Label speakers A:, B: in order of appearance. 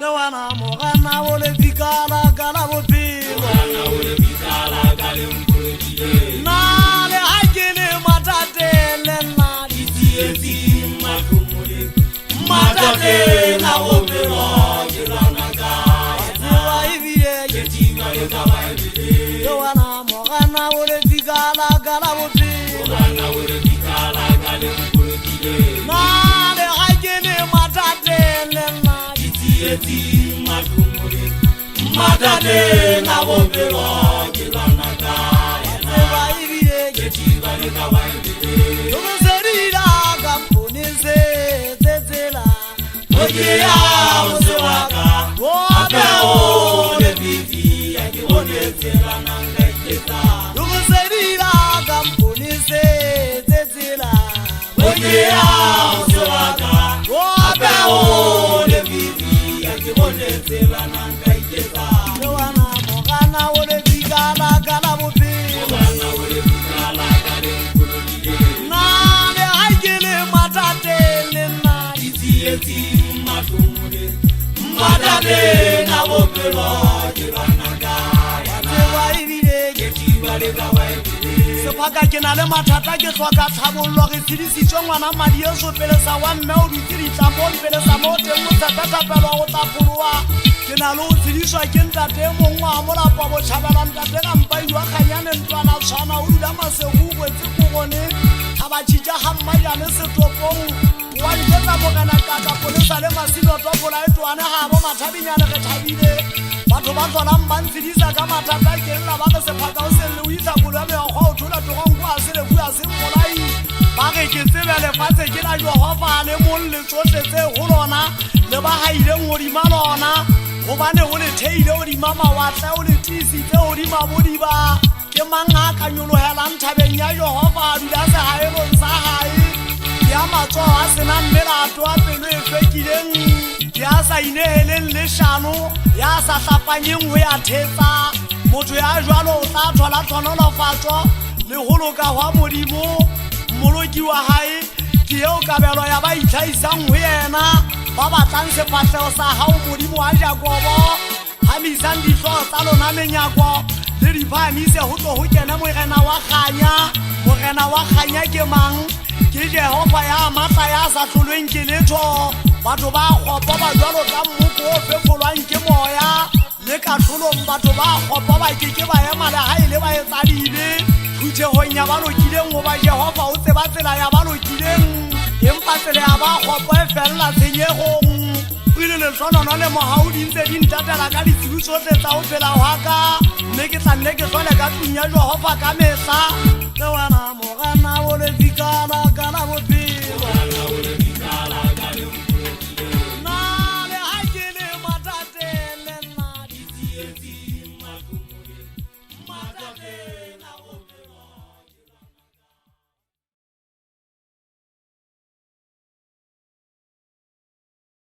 A: le wana mogana o le fikala ka la bophelo na le ha ke le matate le nna ditsietsi matate na bophelo ke lwana ka wa ibile ke tima le ka ba ibile le wana mogana o le fikala ka la bophelo na le ha ke le matate le nna ditsietsi matate na bophelo ke lwana ka wa ibile ke tima le ka ba ibile lo serila ka mponese tsetsela oye ya o se waka o ape o le bibi ya ke bonetsela nanga iketa lo serila ka mponese tsetsela oye ya o se waka o ape o le bibi ya ke bonetsela nanga iketa le wana mogana o le bikala ka la bophelo na le ha ke le matate le nna ditsietsi matate na bophelo ke lwana ka wa ibile ke tima le ka wa ibile sepaka ke na le mathata ke tlhoka tlhabollo re tshedisitswe ngwana madi e sopele sa wa mme o dutse ditlamo pele sa mo teng mo tsapetapelo go tlapoloa ke na le go tshediswa ke ntate mongwe wa molapa botšhabela ntate ka mpai wa kganyane ntlwana tshwana o dula masego kwetse kogone ga ba tšhitša ga mmajane setopong wa nketsa mogena kaka polesa le masinotopola e toane ga bo mathabinyane ge thabile batho ba tlolang ba ntshedisa ka mathata ke lla ba ke sephaka o selle o itlakolo ya meokgwa o thola togonko a selefu ya semolai ba ge ke tsebe lefatshe ke la jogofa le molle tsotlhe tse go lona le ba gaileng godima lona gobane o le theile godima mawatle o le tiisitse godima bodiba ke mang a ka nyologelang thabeng ya jogofa a dula segaelong sa gae ya matsogo a sena mmelato a pelo e fekileng ya sa ineheleng lešano ya sa tlapanyeng go ya thetsa motho ya jwalo o tla thola tlhonolofatso le goloka gwa modimo mmoloki wa gae ke eo kabelo ya ba itlhaisang go yena ba batlang sefatlhego sa gao modimo wa jakobo gamisang ditlhogo tsa lona menyako le diphamise go tlo go kene morena wa kganya ke mang ke jehova ya matla ya sa tlolweng ke letho batho ba kgopo ba jwalo ka mmoko o fefolwang ke moya le katlholong batho ba kgopo ba keke ba ema le ga e le ba etsadibe phuthegong ya ba lokileng goba jehova o tseba tsela ya ba lokileng empa tsela ya ba kgopo e felela tshenyegong pele letlhonono le mogaodi ntse di ntatela ka ditsibu tsotlhe tsa go phela waka mme ke tla nne ke tlhole ka tlung ya jehova ka mehla le wana mogana o le fikala ka la bophelo